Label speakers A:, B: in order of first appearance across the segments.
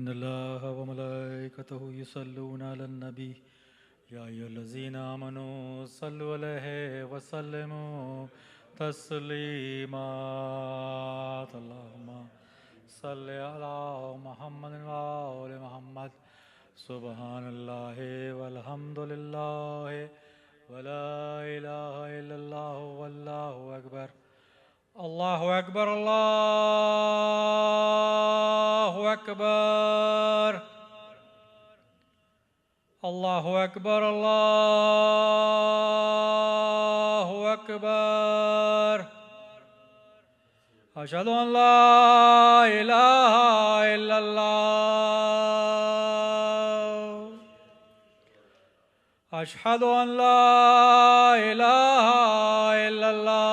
A: إن الله وملائكته يصلون على النبي يا أيها الذين آمنوا صلوا عليه وسلموا تسليما اللهم صل على محمد وآل محمد سبحان الله والحمد لله ولا إله إلا الله والله أكبر الله أكبر الله أكبر الله أكبر الله أكبر أشهد أن لا إله إلا الله أشهد أن لا إله إلا الله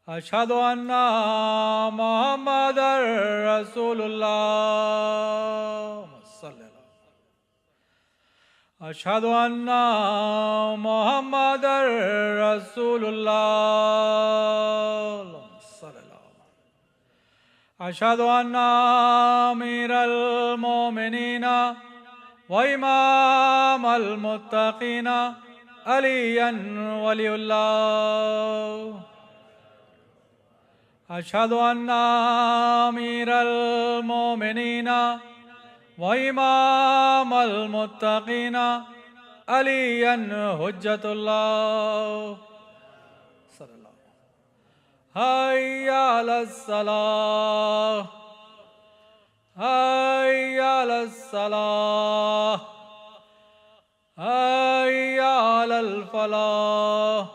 A: أشهد أن محمدًا رسول الله أشهد أن محمدًا رسول الله أشهد أن أمير المؤمنين وإمام المتقين عليا ولي الله أشهد أن أمير المؤمنين وإمام المتقين عليا حجة الله صلى الله هيا على الصلاة هيا على الصلاة هيا على الفلاح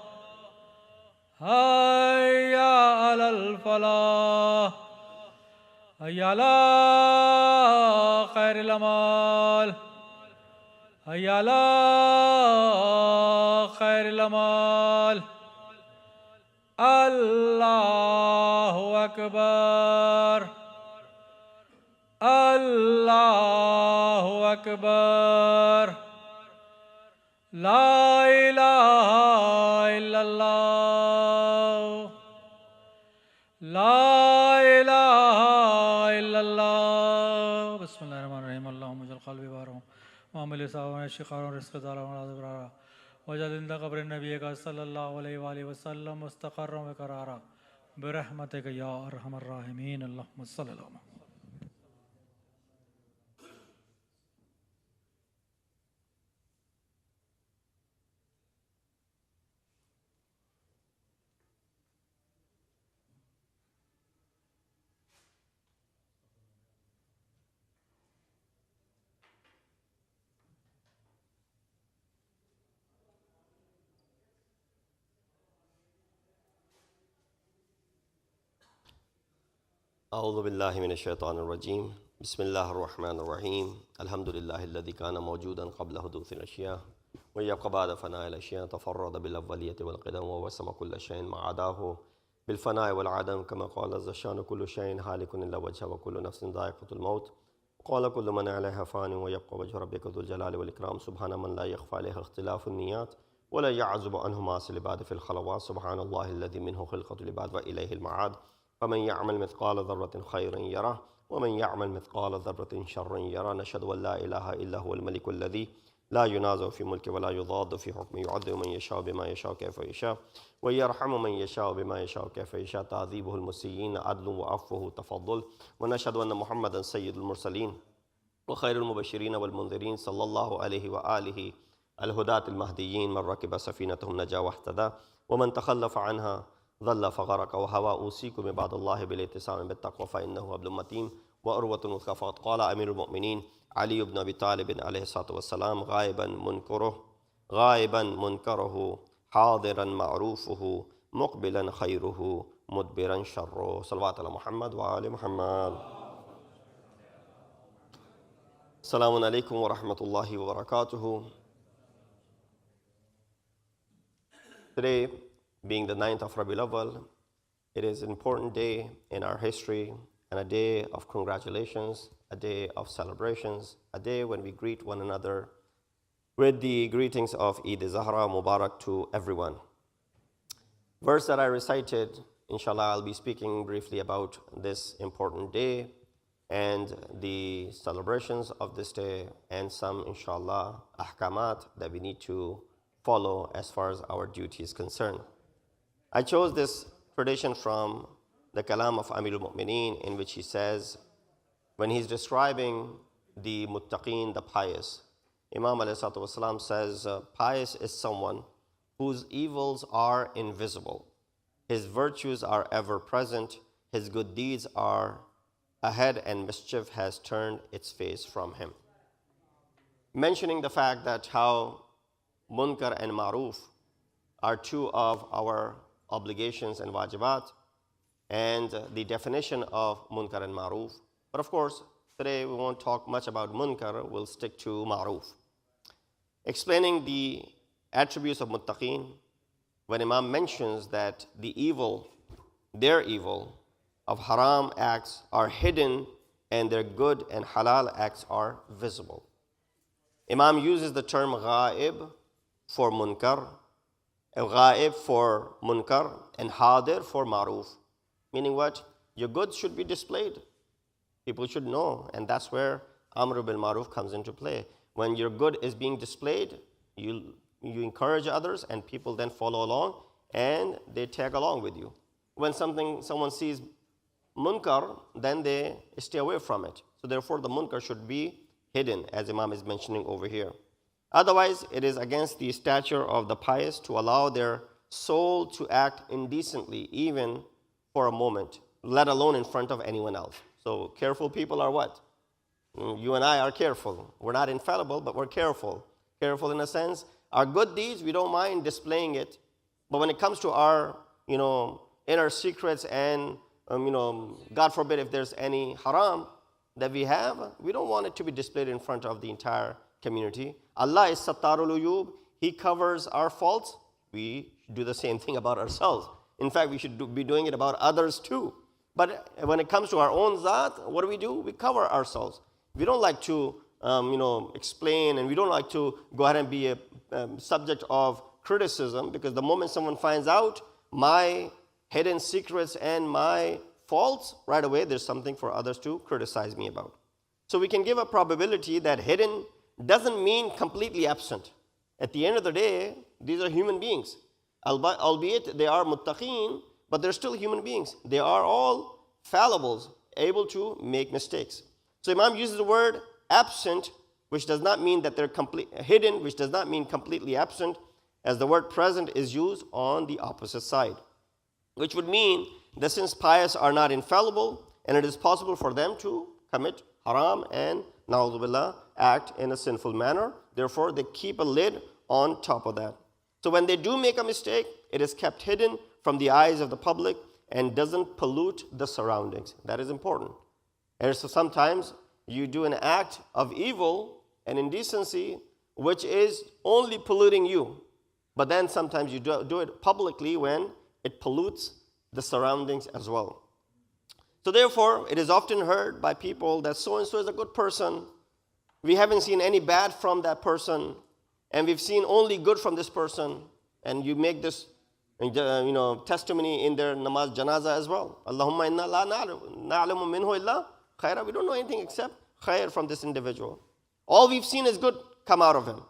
A: هيا على الفلاح هيا على خير الأعمال هيا على خير الأعمال الله أكبر الله أكبر لا إله إلا الله لا إله إلا الله بسم الله الرحمن الرحيم اللهم اجعل قلبي بارهم وعمل لساني شقارا ورزق دارا وراضي برارا وجعل عند قبر النبي صلى الله عليه وآله وسلم مستقرا وقرارا برحمتك يا أرحم الراحمين اللهم صل على محمد.
B: أعوذ بالله من الشيطان الرجيم بسم الله الرحمن الرحيم الحمد لله الذي كان موجودا قبل حدوث الأشياء ويبقى بعد فناء الأشياء تفرد بالأولية والقدم ووسم كل شيء ما عداه بالفناء والعدم كما قال عز شأنه كل شيء هالك إلا وجهه وكل نفس ذائقة الموت قال كل من عليها فان ويبقى وجه ربك ذو الجلال والإكرام سبحان من لا يخفى عليه اختلاف النيات ولا يعزب عنه معاصي العباد في الخلوات سبحان الله الذي منه خلقة العباد وإليه المعاد فمن يعمل مثقال ذرة خيرا يره ومن يعمل مثقال ذرة شرا يره نشهد أن لا إله إلا هو الملك الذي لا ينازع في ملكه ولا يضاد في حكمه يعذب من يشاء بما يشاء كيف يشاء ويرحم من يشاء بما يشاء كيف يشاء تعذيبه المسيئين عدل وعفوه تفضل ونشهد أن محمدا سيد المرسلين وخير المبشرين والمنذرين صلى الله عليه وآله الهداة المهديين من ركب سفينتهم نجا واهتدى ومن تخلف عنها ظل فغرق وهوى أوصيكم عباد الله بالاعتصام بالتقوى فإنه حبل متين وأروة وثقى فقد قال أمير المؤمنين علي بن أبي طالب عليه الصلاة والسلام غائبا منكره حاضرا معروفه مقبلا خيره مدبرا شره صلوات على محمد وآل محمد. السلام عليكم ورحمة الله وبركاته. Today, being the 9th of Rabiul Awwal, it is an important day in our history and a day of congratulations, a day of celebrations, a day when we greet one another with the greetings of Eid Zahra Mubarak to everyone. Verse that I recited Inshallah, I'll be speaking briefly about this important day and the celebrations of this day and some, inshallah, ahkamat that we need to follow as far as our duty is concerned. I chose this tradition from the Kalam of Amir al-Mu'mineen, in which he says, when he's describing the muttaqeen, the pious, Imam ﷺ says, pious is someone whose evils are invisible. His virtues are ever present. His good deeds are ahead, and mischief has turned its face from him. Mentioning the fact that how munkar and ma'ruf are two of our obligations and wajibat, and the definition of munkar and ma'ruf. But of course, today we won't talk much about munkar, we'll stick to ma'ruf. Explaining the attributes of muttaqeen, when Imam mentions that the evil, their evil of haram acts are hidden and their good and halal acts are visible. Imam uses the term ghaib for munkar, ghaib for munkar, and hadir for ma'ruf. Meaning what? Your good should be displayed. People should know, and that's where amr bil ma'ruf comes into play. When your good is being displayed, you encourage others, and people then follow along, and they tag along with you. When someone sees munkar, then they stay away from it. So therefore, the munkar should be hidden, as Imam is mentioning over here. Otherwise, it is against the stature of the pious to allow their soul to act indecently, even for a moment, let alone in front of anyone else. So careful people are what? You and I are careful. We're not infallible, but we're careful. Careful in a sense. Our good deeds, we don't mind displaying it. But when it comes to our, inner secrets and, God forbid if there's any haram that we have, we don't want it to be displayed in front of the entire community. Allah is Sattarul Uyub. He covers our faults. We do the same thing about ourselves. In fact, we should be doing it about others too. But when it comes to our own zat, what do? We cover ourselves. We don't like to, explain, and we don't like to go ahead and be a subject of criticism, because the moment someone finds out my hidden secrets and my faults, right away there's something for others to criticize me about. So we can give a probability that hidden doesn't mean completely absent. At the end of the day, these are human beings. Albeit they are muttaqeen, but they're still human beings. They are all fallibles, able to make mistakes. So Imam uses the word absent, which does not mean that they're hidden, which does not mean completely absent, as the word present is used on the opposite side, which would mean that since pious are not infallible, and it is possible for them to commit haram and, na'udhu billah, act in a sinful manner, therefore they keep a lid on top of that. So when they do make a mistake, it is kept hidden from the eyes of the public and doesn't pollute the surroundings. That is important. And so sometimes you do an act of evil and indecency which is only polluting you. But then sometimes you do it publicly when it pollutes the surroundings as well. So therefore, it is often heard by people that so-and-so is a good person. We haven't seen any bad from that person, and we've seen only good from this person. And you make this testimony in their namaz janaza as well. Allahumma inna la na'lamu minhu illa khaira. We don't know anything except khair from this individual. All we've seen is good come out of him.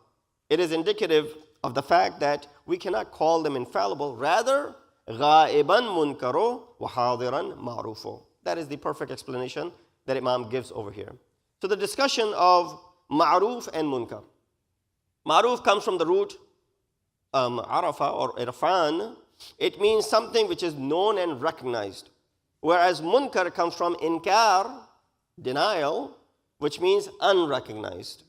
B: It is indicative of the fact that we cannot call them infallible. Rather, ghaiban munkaro wa hadiran ma'rufo. That is the perfect explanation that Imam gives over here. So the discussion of ma'ruf and munkar. Ma'ruf comes from the root arafa or irfan. It means something which is known and recognized. Whereas munkar comes from inkar, denial, which means unrecognized.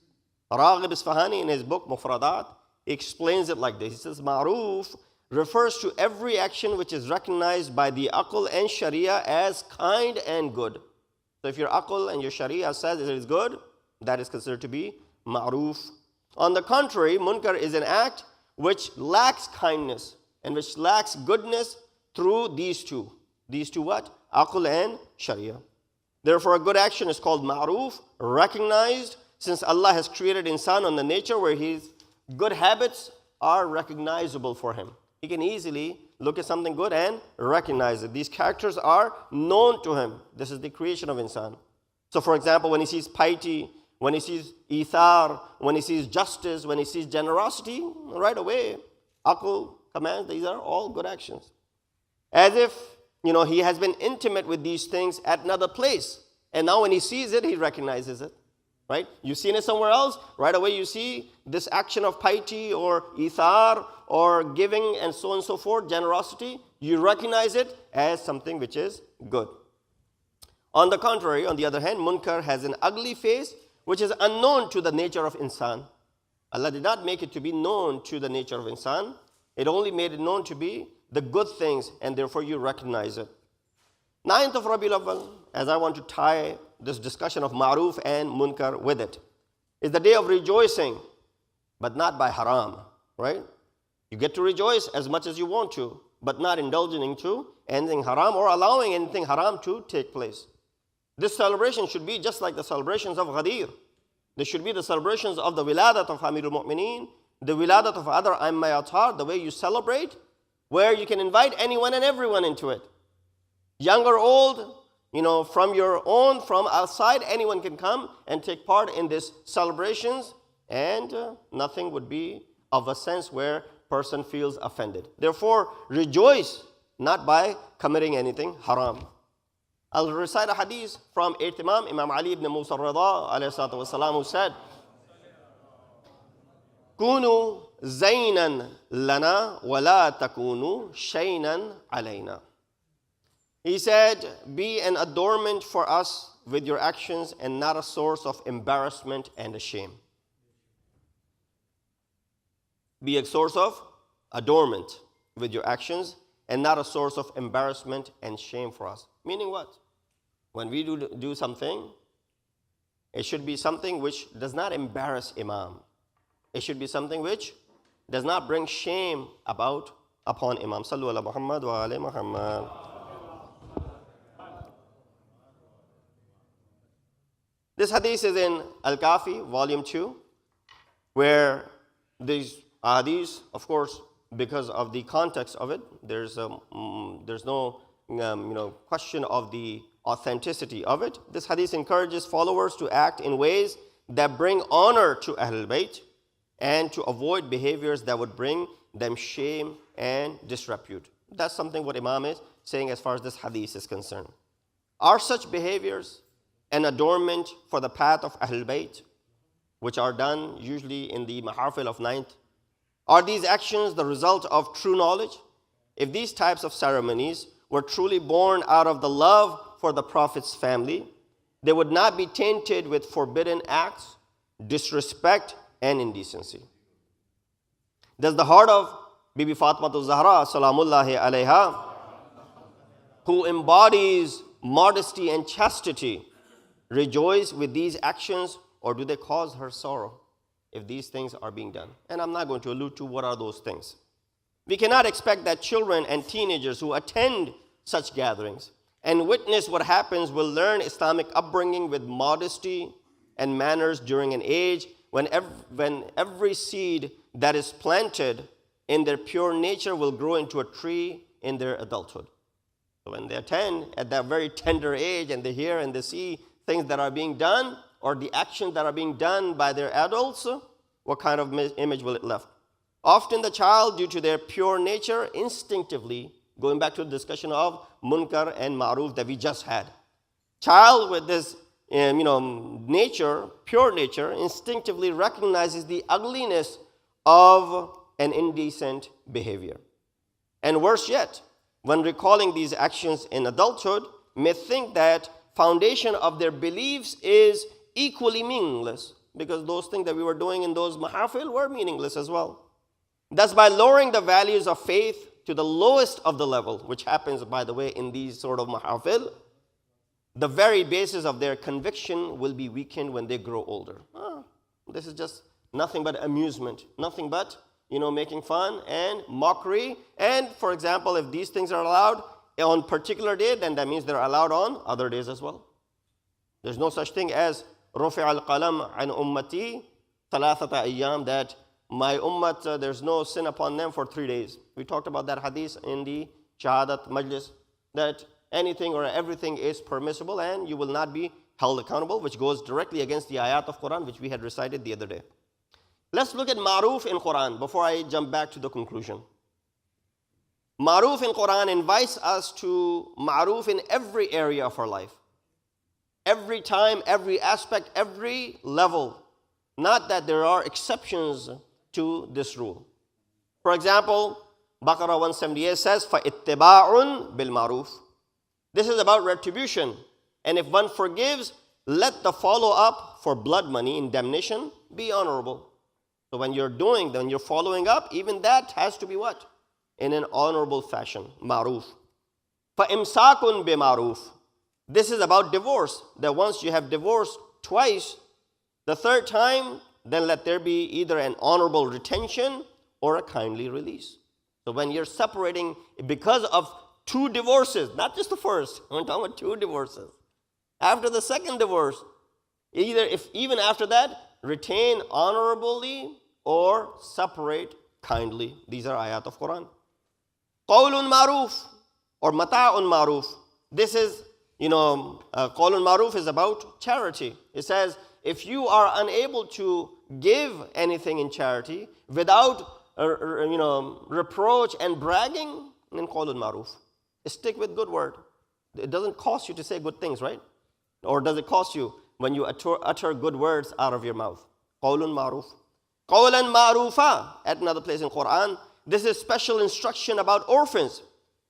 B: Raghib Isfahani in his book Mufradat, he explains it like this. He says, ma'ruf refers to every action which is recognized by the aql and sharia as kind and good. So if your aql and your sharia says it is good, that is considered to be ma'ruf. On the contrary, munkar is an act which lacks kindness and which lacks goodness through these two. These two what? Aql and sharia. Therefore, a good action is called ma'ruf, recognized, since Allah has created insan on the nature where his good habits are recognizable for him. He can easily look at something good and recognize it. These characters are known to him. This is the creation of insan. So for example, when he sees piety, when he sees ithar, when he sees justice, when he sees generosity, right away, aql commands, these are all good actions. As if, he has been intimate with these things at another place. And now when he sees it, he recognizes it. Right? You've seen it somewhere else, right away you see this action of piety or ithar or giving and so on and so forth, generosity, you recognize it as something which is good. On the contrary, on the other hand, munkar has an ugly face which is unknown to the nature of insan. Allah did not make it to be known to the nature of insan. It only made it known to be the good things, and therefore you recognize it. 9th of Rabiul Awwal, as I want to tie this discussion of ma'ruf and munkar with it, is the day of rejoicing, but not by haram, right? You get to rejoice as much as you want to, but not indulging into anything haram or allowing anything haram to take place. This celebration should be just like the celebrations of Ghadir. This should be the celebrations of the wiladat of Amirul Mu'mineen, the wiladat of other Aimma-e-Athhar, the way you celebrate, where you can invite anyone and everyone into it. Young or old, from your own, from outside, anyone can come and take part in these celebrations, and nothing would be of a sense where person feels offended. Therefore, rejoice not by committing anything haram. I'll recite a hadith from 8th Imam Ali ibn Musa al-Rida alayhi salatu wasalam, who said, Kunu zaynan lana wa la takunu shaynan alayna. He said, be an adornment for us with your actions and not a source of embarrassment and a shame. Be a source of adornment with your actions and not a source of embarrassment and shame for us. Meaning what? When we do something, it should be something which does not embarrass Imam. It should be something which does not bring shame upon Imam. Sallu ala Muhammad wa ala Muhammad. This hadith is in Al-Kafi, volume 2, where these hadiths, of course, because of the context of it, there's no question of the authenticity of it. This hadith encourages followers to act in ways that bring honor to Ahlul Bayt and to avoid behaviors that would bring them shame and disrepute. That's something what Imam is saying as far as this hadith is concerned. Are such behaviors an adornment for the path of Ahlul Bayt, which are done usually in the mahafil of 9th? Are these actions the result of true knowledge? If these types of ceremonies were truly born out of the love for the Prophet's family, they would not be tainted with forbidden acts, disrespect, and indecency. Does the heart of Bibi Fatimatu Zahra, salamullahi alayha, who embodies modesty and chastity, rejoice with these actions, or do they cause her sorrow if these things are being done? And I'm not going to allude to what are those things. We cannot expect that children and teenagers who attend such gatherings and witness what happens will learn Islamic upbringing with modesty and manners during an age when every seed that is planted in their pure nature will grow into a tree in their adulthood. So when they attend at that very tender age and they hear and they see things that are being done or the actions that are being done by their adults, what kind of image will it left? Often the child, due to their pure nature, instinctively, going back to the discussion of munkar and ma'ruf that we just had. Child with this nature, pure nature, instinctively recognizes the ugliness of an indecent behavior. And worse yet, when recalling these actions in adulthood, may think that foundation of their beliefs is equally meaningless, because those things that we were doing in those mahafil were meaningless as well. Thus, by lowering the values of faith to the lowest of the level, which happens, by the way, in these sort of mahafil, the very basis of their conviction will be weakened when they grow older. This is just nothing but amusement, nothing but, making fun and mockery. And, for example, if these things are allowed on particular day, then that means they're allowed on other days as well. There's no such thing as rufi' al-qalam an ummati thalathata ayyam, that my ummat, there's no sin upon them for 3 days. We talked about that hadith in the Shahadat Majlis, that anything or everything is permissible and you will not be held accountable, which goes directly against the ayat of Quran, which we had recited the other day. Let's look at Ma'ruf in Quran before I jump back to the conclusion. Ma'ruf in Quran invites us to Ma'ruf in every area of our life. Every time, every aspect, every level. Not that there are exceptions to this rule. For example, Baqarah 178 says, فَإِتِّبَاعٌ بِالْمَعْرُوفِ. This is about retribution. And if one forgives, let the follow-up for blood money, indemnition, be honorable. So when you're following up, even that has to be what? In an honorable fashion, ma'ruf. فَإِمْسَاكٌ بِمَعْرُوفِ. This is about divorce, that once you have divorced twice, the third time, then let there be either an honorable retention or a kindly release. So when you're separating because of two divorces, not just the first, I'm talking about two divorces. After the second divorce, even after that, retain honorably or separate kindly. These are ayat of Quran. Qawlun ma'ruf or mata'un ma'ruf. This is, qawlun ma'ruf is about charity. It says, if you are unable to give anything in charity without, reproach and bragging, then qawlun ma'ruf. Stick with good word. It doesn't cost you to say good things, right? Or does it cost you when you utter good words out of your mouth? Qawlun ma'ruf. Qawlan ma'rufa. At another place in Quran, this is special instruction about orphans.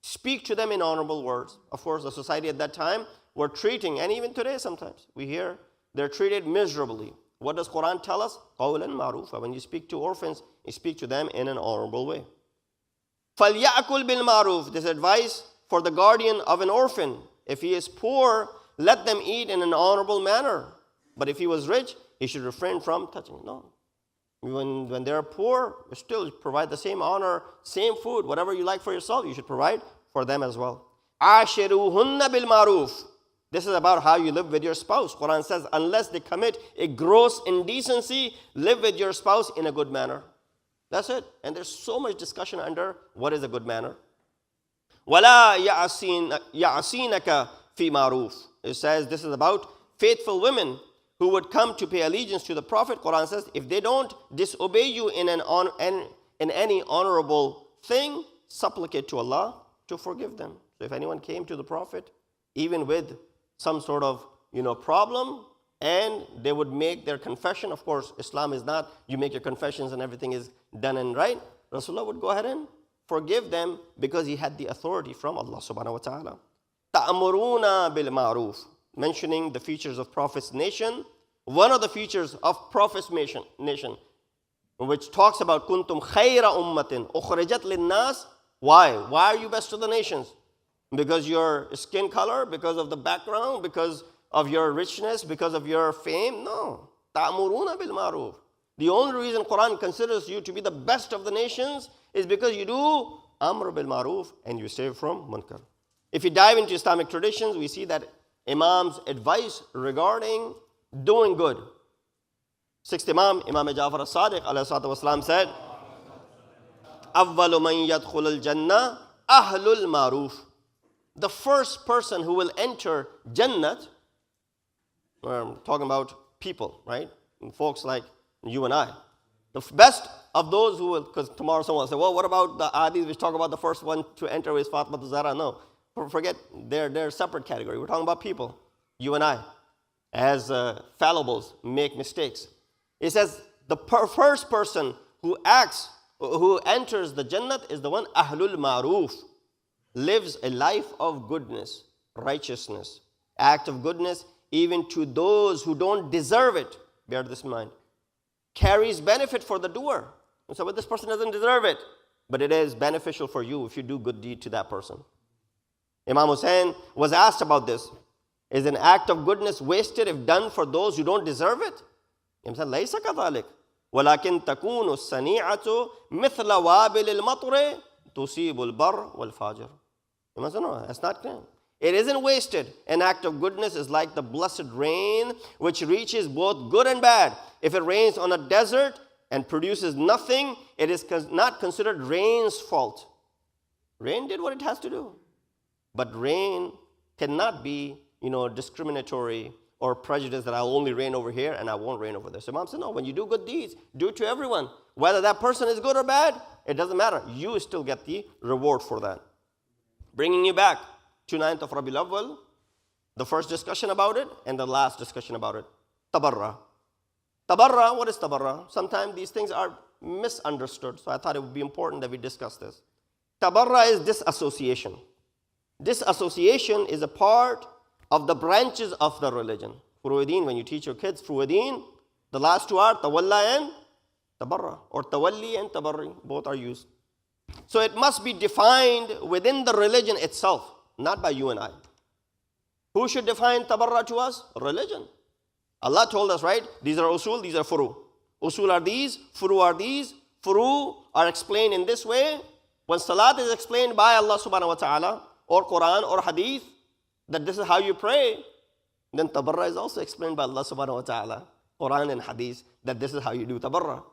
B: Speak to them in honorable words. Of course, the society at that time were treating, and even today sometimes, we hear they're treated miserably. What does Quran tell us? Qawlan ma'rufa. When you speak to orphans, you speak to them in an honorable way. فَلْيَأْكُلْ بِالْمَعْرُوفِ. This advice for the guardian of an orphan. If he is poor, let them eat in an honorable manner. But if he was rich, he should refrain from touching. No. When they're poor, still provide the same honor, same food, whatever you like for yourself, you should provide for them as well. عَاشِرُوهُنَّ بِالْمَعْرُوفِ. This is about how you live with your spouse. Quran says, unless they commit a gross indecency, live with your spouse in a good manner. That's it. And there's so much discussion under what is a good manner. وَلَا يَعْصِينَكَ فِي مَعْرُوفٍ. It says this is about faithful women who would come to pay allegiance to the Prophet. Quran says, if they don't disobey you in any honorable thing, supplicate to Allah to forgive them. So if anyone came to the Prophet, even with some sort of problem, and they would make their confession. Of course, Islam is not you make your confessions and everything is done and right. Rasulullah would go ahead and forgive them because he had the authority from Allah subhanahu wa ta'ala. Ta'amuruna bil ma'ruf. Mentioning the features of Prophet's nation. One of the features of Prophet's nation, which talks about kuntum khayra ummatin ukhrijat linnas. Why? Why are you best of the nations? Because your skin color, because of the background, because of your richness, because of your fame? No. Ta'muruna bil ma'ruf. The only reason Quran considers you to be the best of the nations is because you do amr bil ma'ruf and you stay from munkar. If you dive into Islamic traditions, we see that Imam's advice regarding doing good. Sixth Imam, Imam Ja'far as-Sadiq alayhi salatu wasalam said, أَوَّلُ مَنْ يَدْخُلُ الْجَنَّةِ أَهْلُ الْمَعْرُوفِ. The first person who will enter Jannat, we're talking about people, right? And folks like you and I. The best of those who will, because tomorrow someone will say, well, what about the Adis which talk about the first one to enter is Fatima Zahra? No, forget, they're a separate category. We're talking about people, you and I, as fallibles, make mistakes. It says the first person who enters the Jannat is the one Ahlul Ma'ruf, lives a life of goodness, righteousness, act of goodness, even to those who don't deserve it. Bear this in mind. Carries benefit for the doer. And so, but this person doesn't deserve it, but it is beneficial for you if you do good deed to that person. Imam Hussein was asked about this. Is an act of goodness wasted if done for those who don't deserve it? Imam said, لَيْسَ كَذَلِكَ وَلَكِنْ تَكُونُ السَّنِيعَةُ مِثْلَ وَابِلِ الْمَطْرِ تُصِيبُ الْبَرَّ وَالْفَاجِرِ. Imam said, no, that's not clear. It isn't wasted. An act of goodness is like the blessed rain, which reaches both good and bad. If it rains on a desert and produces nothing, it is not considered rain's fault. Rain did what it has to do. But rain cannot be, discriminatory or prejudice that I'll only rain over here and I won't rain over there. So Imam said, no, when you do good deeds, do it to everyone. Whether that person is good or bad, it doesn't matter. You still get the reward for that. Bringing you back to 9th of Rabiul Awwal, the first discussion about it and the last discussion about it. Tabarra. Tabarra, what is tabarra? Sometimes these things are misunderstood, so I thought it would be important that we discuss this. Tabarra is disassociation. Disassociation is a part of the branches of the religion. Furu'ideen, when you teach your kids Furu'ideen, the last two are Tawalla and Tabarra, or Tawalli and Tabarri, both are used. So it must be defined within the religion itself, not by you and I. Who should define Tabarra to us? Religion. Allah told us, right? These are usul, these are furu. Usul are these, furu are these. Furu are explained in this way. When salat is explained by Allah subhanahu wa ta'ala, or Quran or Hadith, that this is how you pray, then tabarra is also explained by Allah subhanahu wa ta'ala, Quran and Hadith, that this is how you do tabarra.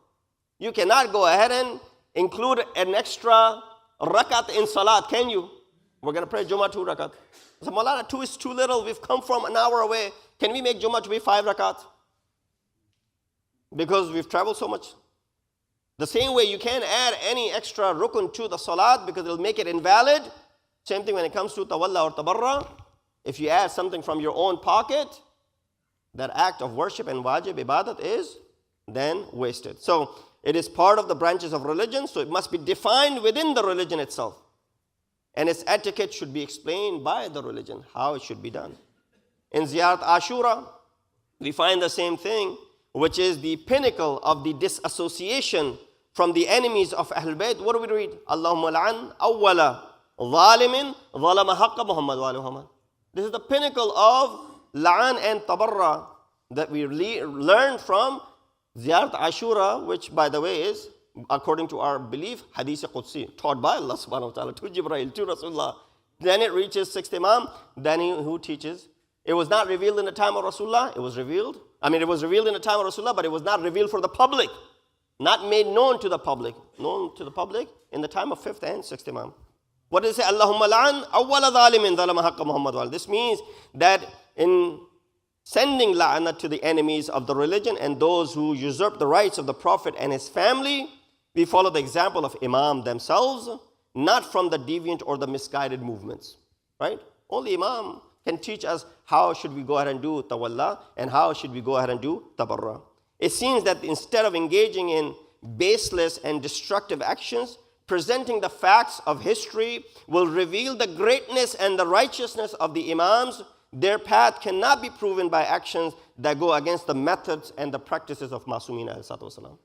B: You cannot go ahead and include an extra rakat in salat, can you? We're going to pray Jummah 2 rakat. So Maulana, 2 is too little, we've come from an hour away. Can we make Jummah to be 5 rakat? Because we've traveled so much. The same way you can't add any extra rukun to the salat because it'll make it invalid. Same thing when it comes to tawalla or tabarra. If you add something from your own pocket, that act of worship and wajib ibadat is then wasted. So it is part of the branches of religion, so it must be defined within the religion itself. And its etiquette should be explained by the religion, how it should be done. In Ziyarat Ashura, we find the same thing, which is the pinnacle of the disassociation from the enemies of Ahlul Bayt. What do we read? Allahumma la'an awwala zalimin zalama haqqa Muhammad wa Muhammad. This is the pinnacle of la'an and tabarra that we learn from Ziyarat Ashura, which by the way is, according to our belief, Hadith Qudsi, taught by Allah subhanahu wa ta'ala to Jibreel, to Rasulullah. Then it reaches 6th Imam, then who teaches. It was not revealed in the time of Rasulullah, it was revealed in the time of Rasulullah, but it was not revealed for the public, not made known to the public in the time of 5th and 6th Imam. What does it say? Allahumma la'an awwala zalimin zalama haqqa Muhammad wa. This means that in sending la'anat to the enemies of the religion and those who usurp the rights of the Prophet and his family, we follow the example of Imam themselves, not from the deviant or the misguided movements, right? Only Imam can teach us how should we go ahead and do tawalla and how should we go ahead and do tabarra. It seems that instead of engaging in baseless and destructive actions, presenting the facts of history will reveal the greatness and the righteousness of the Imams. Their path cannot be proven by actions that go against the methods and the practices of Masumin ﷺ.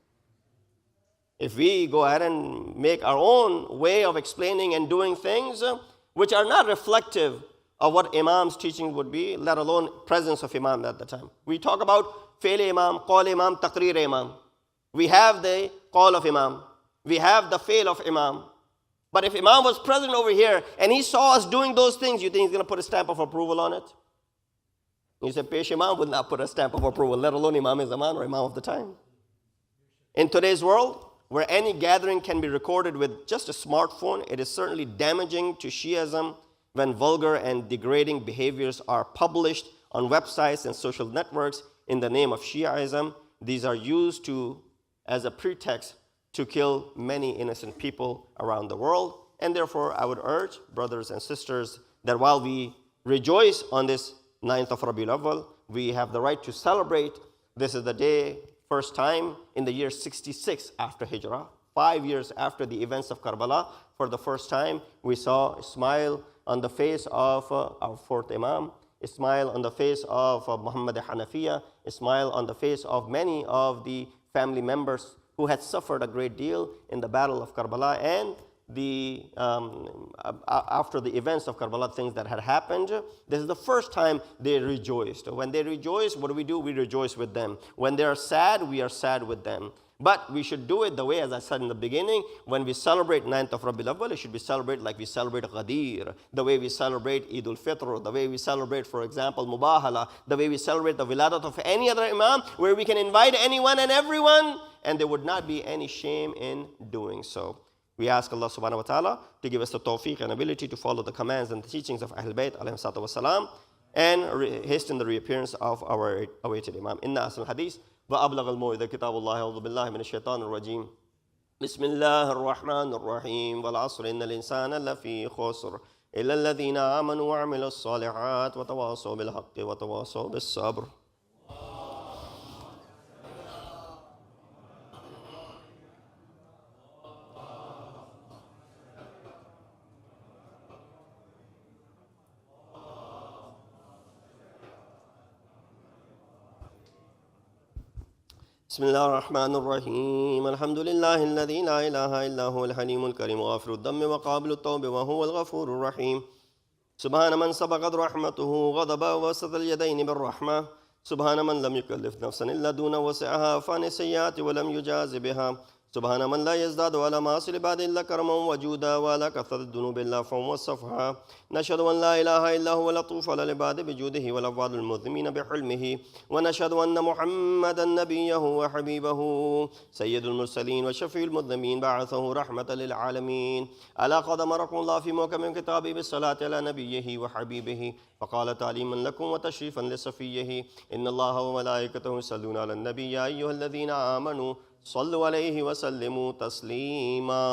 B: If we go ahead and make our own way of explaining and doing things which are not reflective of what Imam's teaching would be, let alone presence of Imam at the time. We talk about fail Imam, qawl Imam, taqreer Imam. We have the call of Imam. We have the fail of Imam. But if Imam was present over here and he saw us doing those things, you think he's going to put a stamp of approval on it? You said Pesh Imam would not put a stamp of approval, let alone Imam Zaman or Imam of the time. In today's world, where any gathering can be recorded with just a smartphone, it is certainly damaging to Shiism when vulgar and degrading behaviors are published on websites and social networks in the name of Shiaism. These are used as a pretext to kill many innocent people around the world. And therefore, I would urge brothers and sisters that while we rejoice on this 9th of Rabiul Awwal, we have the right to celebrate. This is the day, first time in the year 66 after Hijrah, 5 years after the events of Karbala. For the first time, we saw a smile on the face of our 4th Imam, a smile on the face of Muhammad Hanafiya, a smile on the face of many of the family members who had suffered a great deal in the battle of Karbala and after the events of Karbala, things that had happened. This is the first time they rejoiced. When they rejoice, what do? We rejoice with them. When they are sad, we are sad with them. But we should do it the way, as I said in the beginning, when we celebrate 9th of Rabiul Awwal, it should be celebrated like we celebrate Ghadir, the way we celebrate Eid al-Fitr, the way we celebrate, for example, Mubahala, the way we celebrate the Wiladat of any other Imam, where we can invite anyone and everyone, and there would not be any shame in doing so. We ask Allah subhanahu wa ta'ala to give us the tawfiq and ability to follow the commands and the teachings of Ahlul Bayt alayhi salatu wasalam, and hasten the reappearance of our awaited Imam. Inna asal hadith wa ablagh al-mu'idha kitabullah a'udhu billahi minash shaitanir rajim. Bismillahir rahmanir rahim. Wal 'asr innal insana lafi khusr illa alladhina amanu wa 'amilus salihat wa tawasaw bil haqqi wa tawasaw bis sabr. بسم الله الرحمن الرحيم. الحمد لله الذي لا إله إلا هو الحليم الكريم غافر الذنب وقابل التوب وهو الغفور الرحيم. سبحان من سبقت رحمته غضبا ووسط اليدين بالرحمة. سبحان من لم يكلف نفسا إلا دون وسعها فعن السيئات ولم يجاز بها. سبحان من لا يزداد ولا معاصي العباد إلا كرما وجودا ولا كثرة الذنوب إلا عفوا وصفحا. نشهد أن لا إله إلا هو لطوف على العباد بجوده والأفضل المذنبين بحلمه. ونشهد أن محمدا نبيه وحبيبه سيد المرسلين وشفيع المذنبين بعثه رحمة للعالمين. ألا قد أمركم الله في محكم كتابه بالصلاة على نبيه وحبيبه فقال تعليما لكم وتشريفا لصفيه إن الله وملائكته يصلون على النبي يا أيها الذين آمنوا صلوا عليه وسلموا تسليما.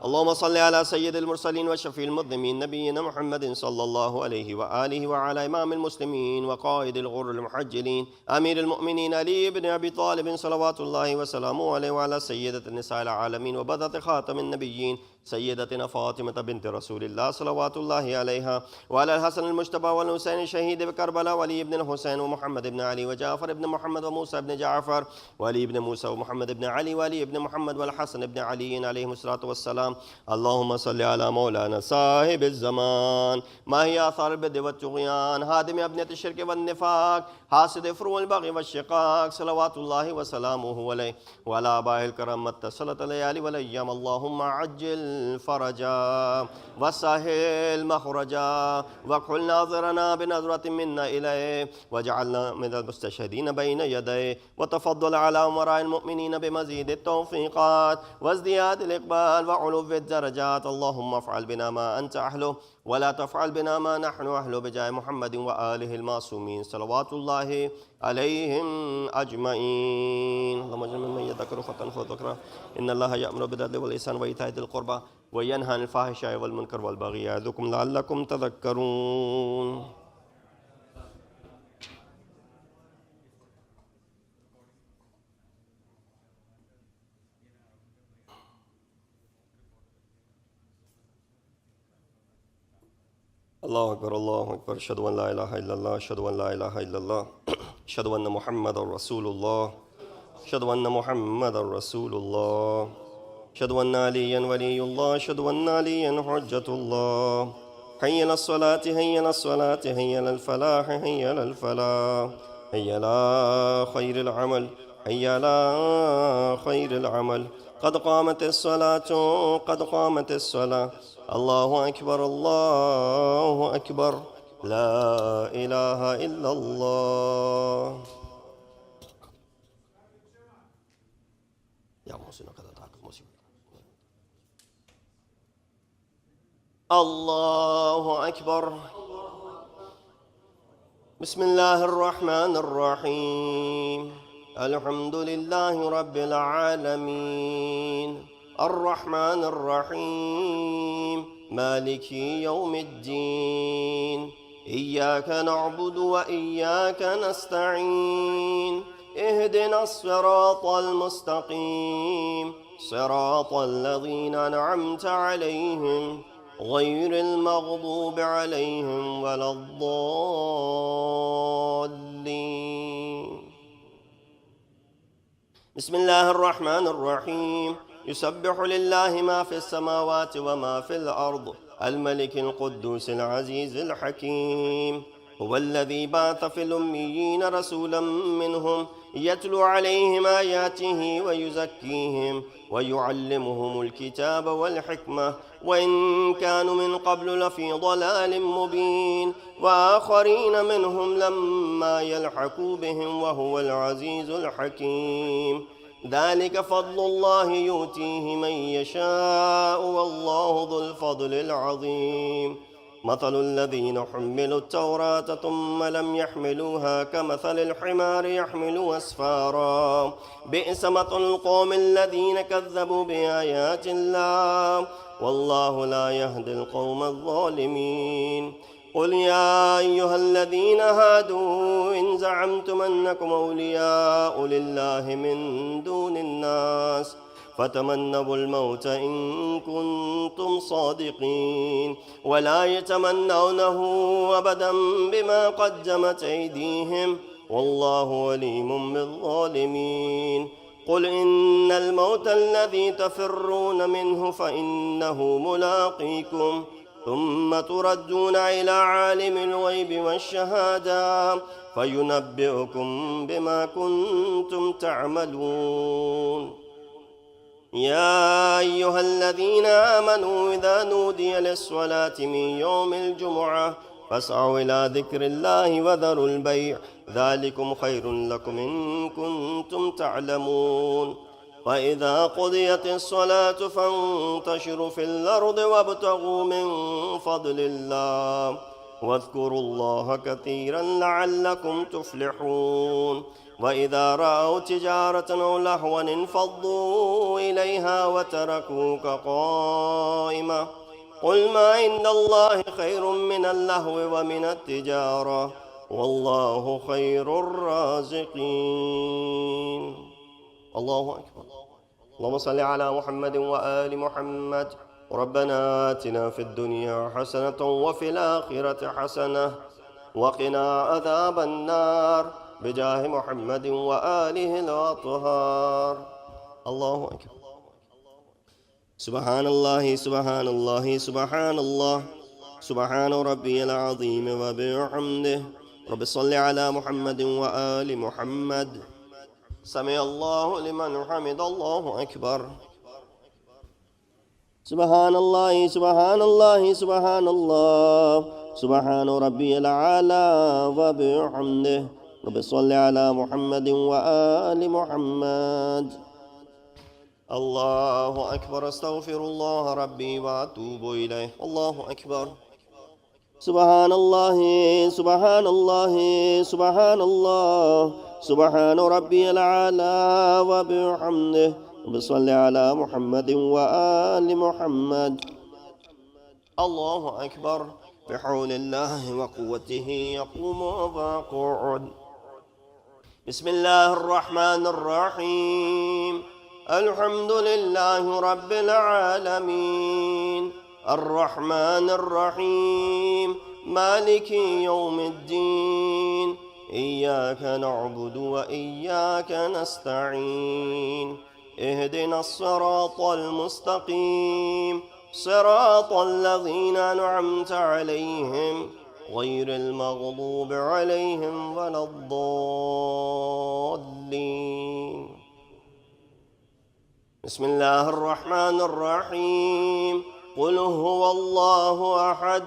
B: اللهم صل على سيد المرسلين وشفيع المذنبين نبينا محمد صلى الله عليه وآله وعلى إمام المسلمين وقائد الغر المحجلين أمير المؤمنين علي بن أبي طالب صلوات الله وسلامه عليه وعلى سيدة النساء العالمين وبذة خاتم النبيين سيدتنا فاطمة بنت رسول الله صلوات الله عليها وعلى الحسن المجتبى والحسين الشهيد بكربلاء ولي بن الحسين ومحمد بن علي وجعفر بن محمد وموسى بن جعفر ولي بن موسى ومحمد بن علي ولي بن محمد والحسن بن علي عليهم الصلاة والسلام. اللهم صل على مولانا صاحب الزمان ما هي آثار البدع والطغيان هادم أبنية الشرك والنفاق حاسد فروع البغي والشقاق صلوات الله وسلامه عليه وعلى آبائه الكرام اتصلت الليالي والأيام. اللهم عجل فرجا وسهل مخرجا واكحل ناظرنا بنظرة منا إليه واجعلنا من المستشهدين بين يديه وتفضل على أمراء المؤمنين بمزيد التوفيقات وازدياد الإقبال وعلو الدرجات. اللهم افعل بنا ما أنت أهله ولا تفعل بنا ما نحن أهله بجاه محمد وآله المعصومين صلوات الله عليهم أجمعين. اللهم اجعل من يذكر فتنفع ذكره إن الله يأمر بالعدل والإحسان وإيتاء ذي القربى وينهى عن الفاحشاء والمنكر والبغي يعظكم لعلكم تذكرون. الله أكبر الله أكبر. أشهد أن لا إله إلا الله أشهد أن لا إله إلا الله أشهد أن محمدا رسول الله أشهد أن محمدا رسول الله أشهد أن عليا ولي الله أشهد أن عليا حجة الله. حي على الصلاة حي على الصلاة حي على الفلاح حي على الفلاح حي على خير العمل حي على خير العمل. قد قامت الصلاة قد قامت الصلاة. الله أكبر الله أكبر لا إله إلا الله. يا محسن قد أتاك المصيبة. الله أكبر. بسم الله الرحمن الرحيم. الحمد لله رب العالمين الرحمن الرحيم مالك يوم الدين إياك نعبد وإياك نستعين اهدنا الصراط المستقيم صراط الذين أنعمت عليهم غير المغضوب عليهم ولا الضالين. بسم الله الرحمن الرحيم. يسبح لله ما في السماوات وما في الأرض الملك القدوس العزيز الحكيم. هو الذي بعث في الأميين رسولا منهم يتلو عليهم آياته ويزكيهم ويعلمهم الكتاب والحكمة وإن كانوا من قبل لفي ضلال مبين وآخرين منهم لما يلحقوا بهم وهو العزيز الحكيم. ذلك فضل الله يؤتيه من يشاء والله ذو الفضل العظيم. مثل الذين حملوا التوراة ثم لم يحملوها كمثل الحمار يحمل أسفارا بئس مثل القوم الذين كذبوا بآيات الله والله لا يهدي القوم الظالمين. قل يا أيها الذين هادوا إن زعمتم أنكم أولياء لله من دون الناس فتمنوا الموت إن كنتم صادقين ولا يتمنونه أبدا بما قدمت أيديهم والله عليم بالظالمين. قل إن الموت الذي تفرون منه فإنه ملاقيكم ثم تردون إلى عالم الغيب والشهادة فينبئكم بما كنتم تعملون. يا أيها الذين آمنوا إذا نودي للصلاة من يوم الجمعة فاسعوا إلى ذكر الله وذروا البيع ذلكم خير لكم إن كنتم تعلمون. وإذا قضيت الصلاة فانتشروا في الأرض وابتغوا من فضل الله واذكروا الله كثيرا لعلكم تفلحون. وإذا رأوا تجارة أو لهوا انفضوا إليها وتركوك قائمة قل ما عند الله خير من اللهو ومن التجارة والله خير الرازقين. الله أكبر. اللهم صل على محمد وآل محمد. ربنا آتنا في الدنيا حسنة وفي الآخرة حسنة وقنا عذاب النار بجاه محمد وآله الأطهار. الله أكبر. سبحان الله سبحان الله سبحان الله سبحان ربي العظيم وبحمده. رب صل على محمد وآل محمد. سمع الله لمن حمد. الله أكبر. سبحان الله سبحان الله سبحان الله سبحان ربي الأعلى وبحمده. رب صل على محمد وآل محمد. الله أكبر. أستغفر الله ربي وأتوب إليه. الله أكبر. سبحان الله سبحان الله سبحان الله سبحان ربي الأعلى وبحمده. رب صل على محمد وآل محمد. الله أكبر. بحول الله وقوته يقوم ويقعد. بسم الله الرحمن الرحيم. الحمد لله رب العالمين الرحمن الرحيم مالك يوم الدين إياك نعبد وإياك نستعين اهدنا الصراط المستقيم صراط الذين أنعمت عليهم غير المغضوب عليهم ولا الضالين. بسم الله الرحمن الرحيم. قل هو الله أحد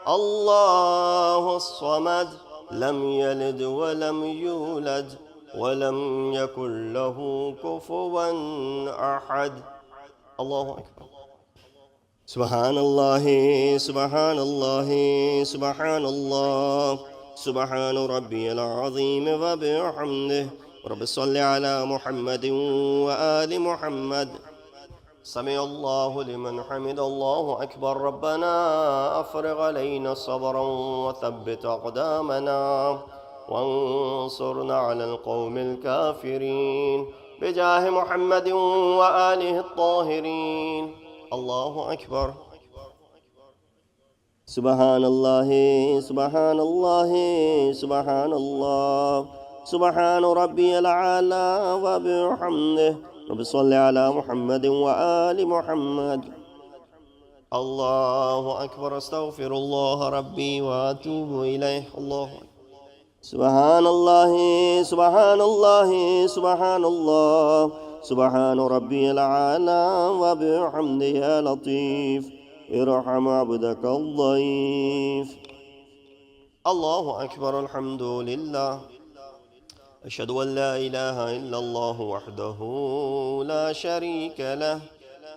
B: الله الصمد لم يلد ولم يولد ولم يكن له كفوا أحد. الله أكبر. سبحان الله سبحان الله سبحان الله سبحان ربي العظيم وبحمده. رب صل على محمد وآل محمد. سمع الله لمن حمد. الله أكبر. ربنا أفرغ علينا صبرا وثبت أقدامنا وانصرنا على القوم الكافرين بجاه محمد وآله الطاهرين. الله أكبر. سبحان الله سبحان الله سبحان الله سبحان ربي الأعلى وبحمده. رب صل على محمد وآل محمد. الله أكبر. أستغفر الله ربي وأتوب إليه. الله أكبر. سبحان الله سبحان الله سبحان الله سبحان ربي الأعلى وبحمده. يا لطيف ارحم عبدك الضعيف. الله أكبر. الحمد لله. أشهد أن لا إله إلا الله وحده لا شريك له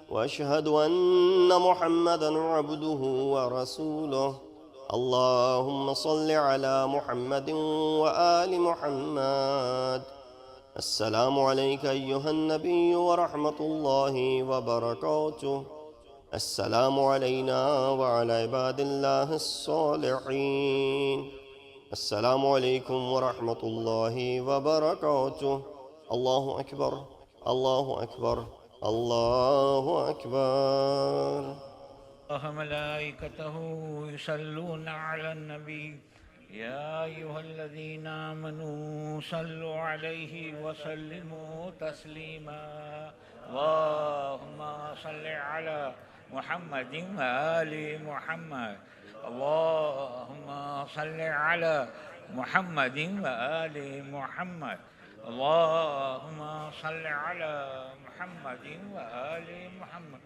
B: وأشهد أن محمدا عبده ورسوله اللهم صل على محمد وآل محمد. السلام عليك أيها النبي ورحمة الله وبركاته. السلام علينا وعلى عباد الله الصالحين. السلام عليكم ورحمة الله وبركاته. الله أكبر الله أكبر الله أكبر.
C: الله ملائكته يصلون على النبي يا أيها الذين آمنوا صلوا عليه وسلموا تسليما. اللهم صل على محمد وآل محمد. اللهم صل على محمد وآل محمد. اللهم صل على محمد وآل محمد.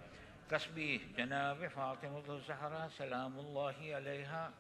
C: تسبيح جناب فاطمة الزهراء سلام الله عليها.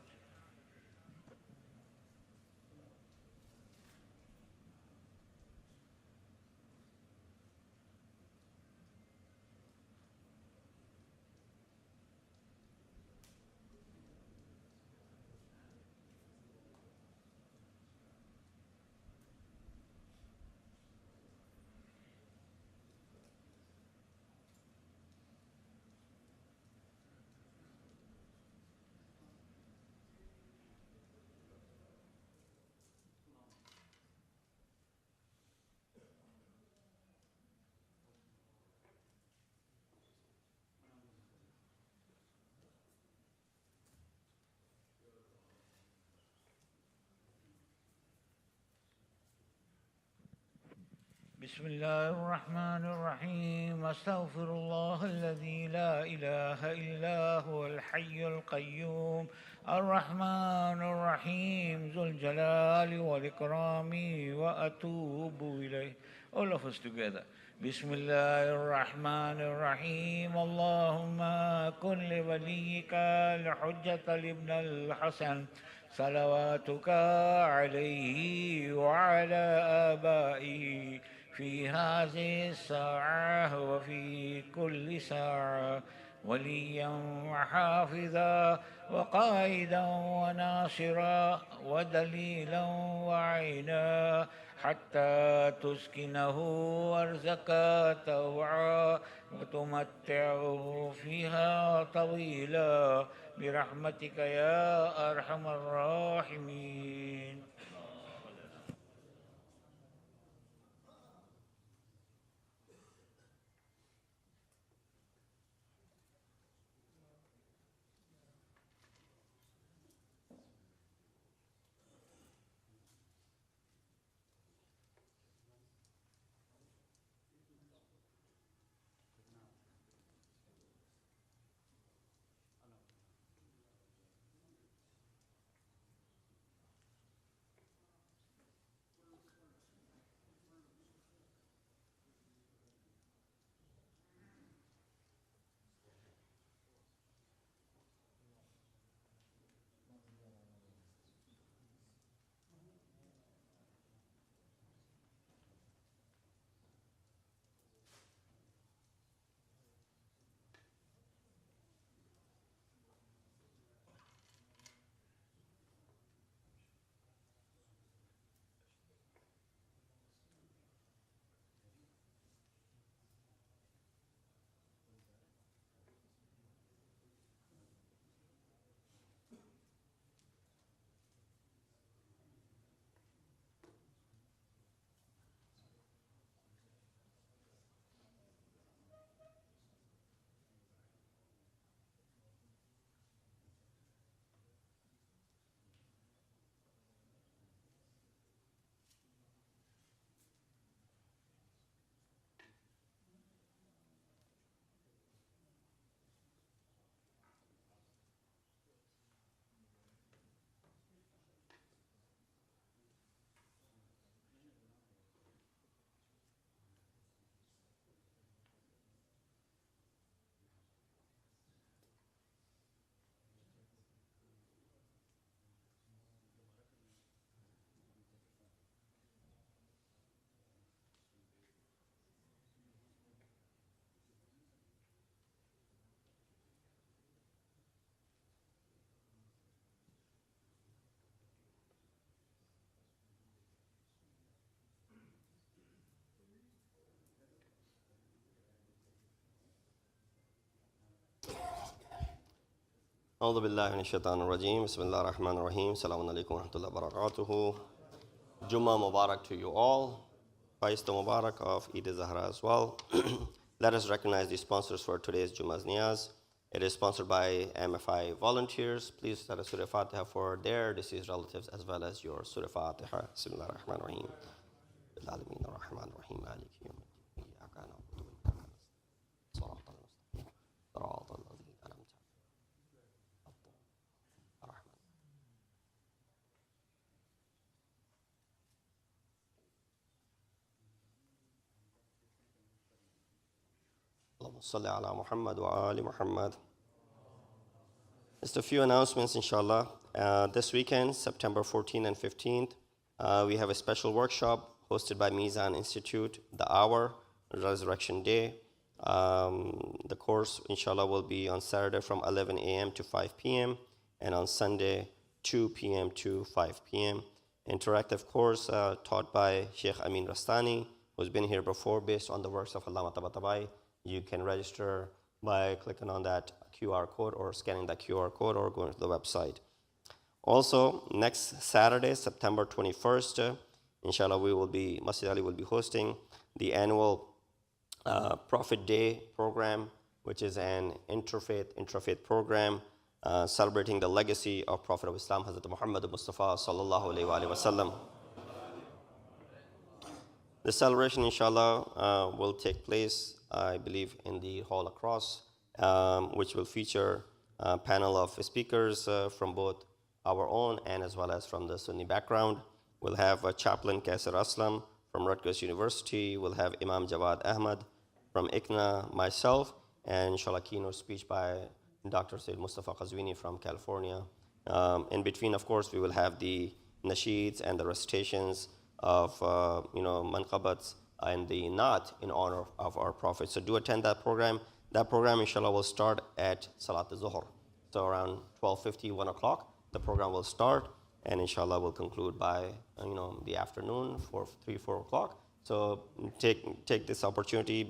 C: بسم الله الرحمن الرحيم. أستغفر الله الذي لا إله إلا هو الحي القيوم الرحمن الرحيم ذو الجلال والإكرام وأتوب إليه. All of us together. بسم الله الرحمن الرحيم. اللهم كن لوليك الحجة لابن الحسن صلواتك عليه وعلى آبائه في هذه الساعة وفي كل ساعة وليا وحافظا وقائدا وناصرا ودليلا وعينا حتى تسكنه أرزك طوعا وتمتعه فيها طويلا برحمتك يا أرحم الراحمين.
B: أعوذ بالله من الشيطان الرجيم بسم الله الرحمن الرحيم السلام عليكم ورحمة الله وبركاته. Jummah Mubarak to you all. Faista Mubarak of Eid al-Zahra as well. Let us recognize the sponsors for today's Jummah's Niyaz. It is sponsored by MFI volunteers. Please let us Surah Fatiha for their deceased relatives as well as your Surah Fatiha. Bismillah ar-Rahman ar-Rahim. Al-Alamin ar-Rahman ar-Rahim. Maliki yawm al-Din. Iyyaka na'budu wa iyyaka nasta'in. Siratal mustaqim. Siratal ladzina an'amta alaihim. Ar-Rahman. Allahumma salli ala Muhammad wa ali Muhammad. Just a few announcements, inshallah. This weekend, September 14th and 15th, we have a special workshop hosted by Mizan Institute, The Hour, Resurrection Day. The course, inshallah, will be on Saturday from 11 a.m. to 5 p.m. and on Sunday, 2 p.m. to 5 p.m. Interactive course taught by Sheikh Amin Rastani, who's been here before based on the works of Allama Tabatabai. You can register by clicking on that QR code or scanning that QR code or going to the website. Also, next Saturday, September 21st, inshallah, Masjid-e-Ali will be hosting the annual Prophet Day program, which is an interfaith program celebrating the legacy of Prophet of Islam, Hazrat Muhammad Mustafa sallallahu alayhi wa sallam. The celebration, inshallah, will take place, I believe, in the hall across, which will feature a panel of speakers from both our own and as well as from the Sunni background. We'll have Chaplain Kaisar Aslam from Rutgers University. We'll have Imam Jawad Ahmad from ICNA, myself, and inshallah keynote speech by Dr. Syed Mustafa Qazwini from California. In between, of course, we will have the nasheeds and the recitations of manqabats and the naat in honor of our Prophet. So do attend that program. That program, inshallah, will start at Salat al-Zuhr. So around 12:50, 1 o'clock, the program will start, and inshallah will conclude by the afternoon for 3, 4 o'clock. So take this opportunity.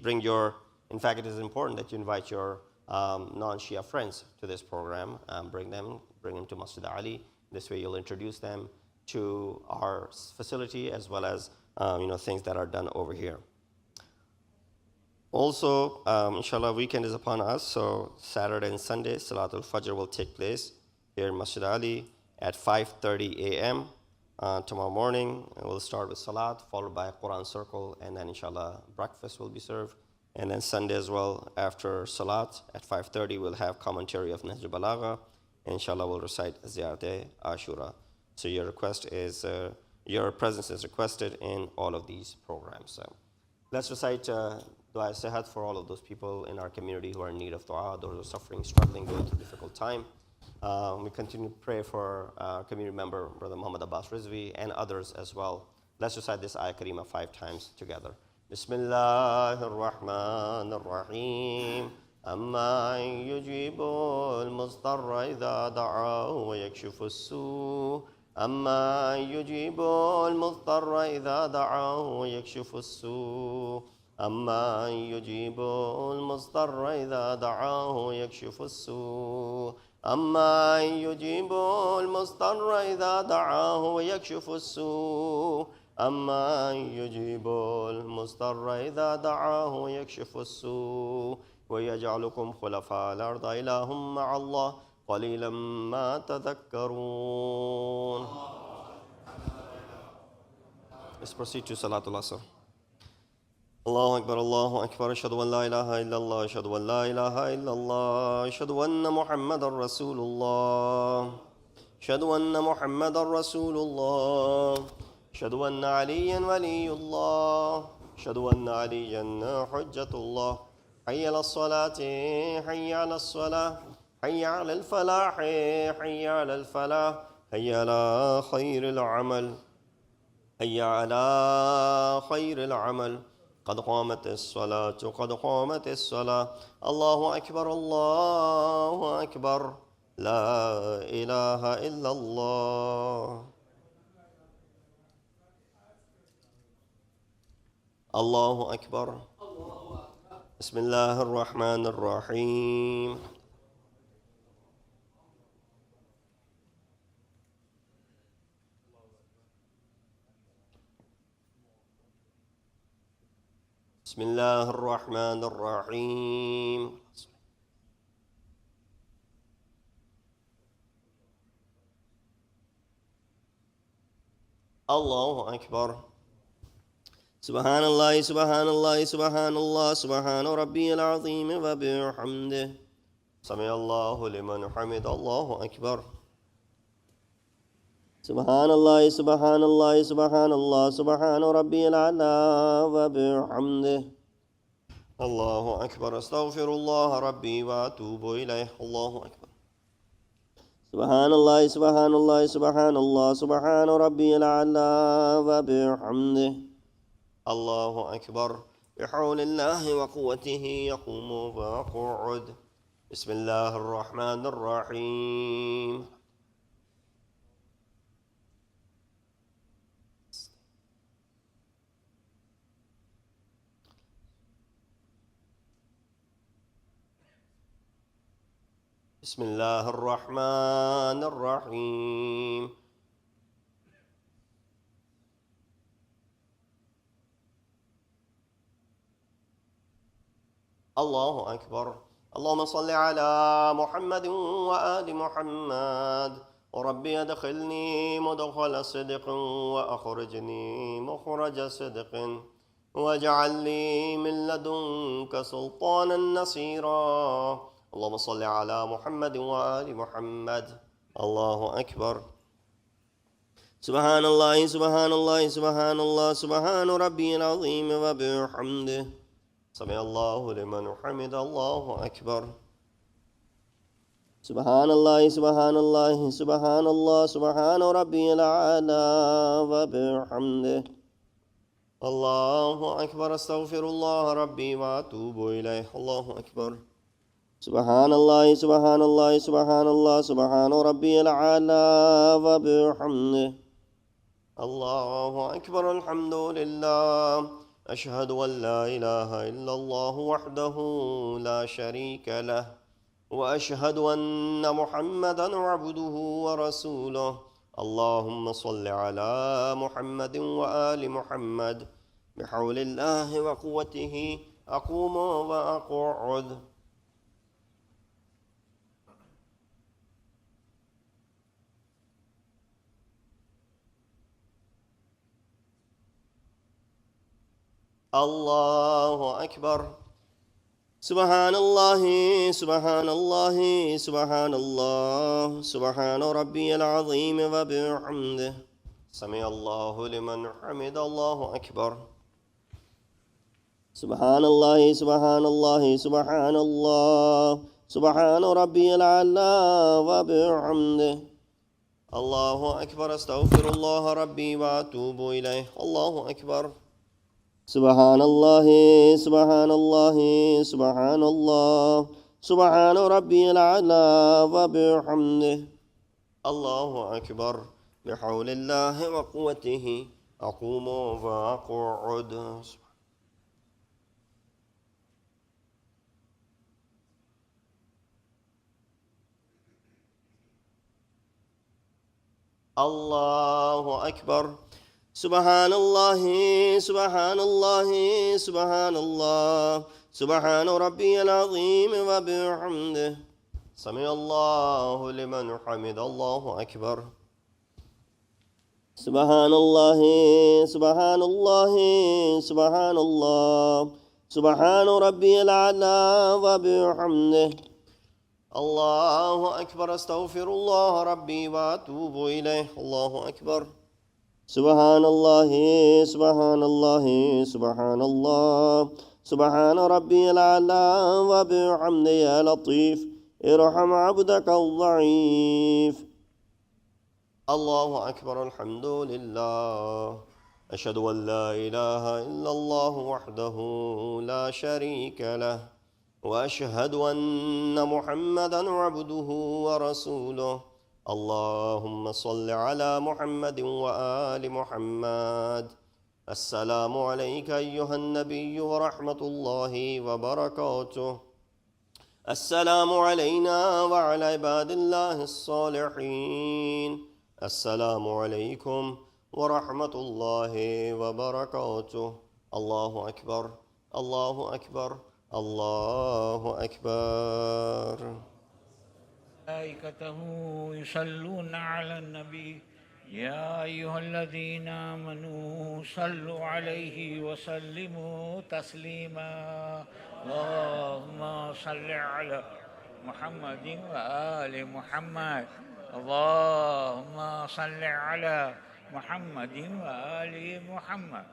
B: In fact, it is important that you invite your non-Shia friends to this program. Bring them to Masjid-e-Ali. This way, you'll introduce them to our facility as well as things that are done over here. Also, inshallah, weekend is upon us. So Saturday and Sunday, Salatul Fajr will take place here in Masjid-e-Ali at 5:30 a.m. Tomorrow morning. We'll start with Salat, followed by a Quran circle, and then inshallah, breakfast will be served. And then Sunday as well, after Salat at 5:30, we'll have commentary of Nahj Balagha. And inshallah, we'll recite Ziyarat Ashura. So your presence is requested in all of these programs. So let's recite Dua Sehat for all of those people in our community who are in need of dua, those who are suffering, struggling, going through a difficult time. We continue to pray for our community member, Brother Muhammad Abbas Rizvi, and others as well. Let's recite this ayah karima 5 times together. Bismillahir Rahmanir Rahim. أما يجيب المضطر إذا دعاه ويكشف السوء أما يجيب المضطر إذا دعاه ويكشف السوء أما يجيب المضطر إذا دعاه ويكشف السوء أما يجيب المضطر إذا دعاه ويكشف السوء أما يجيب المضطر إذا دعاه ويكشف السوء ويجعلكم خلفاء الأرض إله مع الله قليلا ما تذكرون. Let's proceed to Salatul Asr. الله أكبر الله أكبر أشهد أن لا إله إلا الله أشهد أن لا إله إلا الله أشهد أن محمدا رسول الله أشهد أن محمدا رسول الله أشهد أن عليا ولي الله أشهد أن عليا حجة الله حي على الصلاة حي على الصلاة حي على الفلاح حي على الفلاح حي على خير العمل حي على خير العمل قد قامت الصلاة قد قامت الصلاة الله أكبر الله أكبر لا إله إلا الله الله أكبر بسم الله الرحمن الرحيم بسم الله الرحمن الرحيم. الله أكبر. سبحان الله سبحان الله سبحان الله سبحان ربي العظيم وبحمده. سمع الله لمن حمد. الله أكبر. سبحان الله سبحان الله سبحان الله سبحان ربي الأعلى وبحمده. الله أكبر. أستغفر الله ربي وأتوب إليه. الله أكبر. سبحان الله سبحان الله سبحان الله سبحان ربي الأعلى وبحمده. الله أكبر. بحول الله وقوته يقوم ويقعد. بسم الله الرحمن الرحيم. بسم الله الرحمن الرحيم. الله أكبر. اللهم صل على محمد وآل محمد. وربي أدخلني مدخل صدق وأخرجني مخرج صدق واجعل لي من لدنك سلطانا نصيرا. اللهم صل على محمد وآل محمد. الله أكبر. سبحان الله سبحان الله سبحان الله سبحان ربي العظيم وبحمده. سمع الله لمن حمد. الله أكبر. سبحان الله سبحان الله سبحان الله سبحان ربي الأعلى وبحمده. الله أكبر. أستغفر الله ربي وأتوب إليه. الله أكبر. سبحان الله سبحان الله سبحان الله سبحان ربي الأعلى وبحمده. الله أكبر. الحمد لله. أشهد أن لا إله إلا الله وحده لا شريك له وأشهد أن محمدا عبده ورسوله. اللهم صل على محمد وآل محمد. بحول الله وقوته أقوم وأقعد. الله أكبر. سبحان الله سبحان الله سبحان الله سبحان ربي العظيم وبحمده. سمع الله لمن حمد. الله أكبر. سبحان الله سبحان الله سبحان الله سبحان ربي الأعلى وبحمده. الله أكبر. أستغفر الله ربي وأتوب إليه. الله أكبر. سبحان الله سبحان الله سبحان الله سبحان ربي الأعلى وبحمده. الله أكبر. بحول الله وقوته أقوم وأقعد. الله أكبر. سبحان الله سبحان الله سبحان الله سبحان ربي العظيم وبحمده. سمع الله لمن حمد. الله أكبر. سبحان الله سبحان الله سبحان الله سبحان ربي الأعلى وبحمده. الله أكبر. أستغفر الله ربي وأتوب إليه. الله أكبر. سبحان الله سبحان الله سبحان الله سبحان ربي الأعلى وبحمده. يا لطيف ارحم عبدك الضعيف. الله أكبر. الحمد لله. أشهد أن لا إله إلا الله وحده لا شريك له وأشهد أن محمدا عبده ورسوله. اللهم صل على محمد وآل محمد. السلام عليك أيها النبي ورحمة الله وبركاته. السلام علينا وعلى عباد الله الصالحين. السلام عليكم ورحمة الله وبركاته. الله أكبر. الله أكبر الله أكبر.
C: ملائكته يصلون على النبي يا أيها الذين آمنوا صلوا عليه وسلموا تسليما. اللهم صل على محمد وآل محمد. اللهم صل على محمد وآل محمد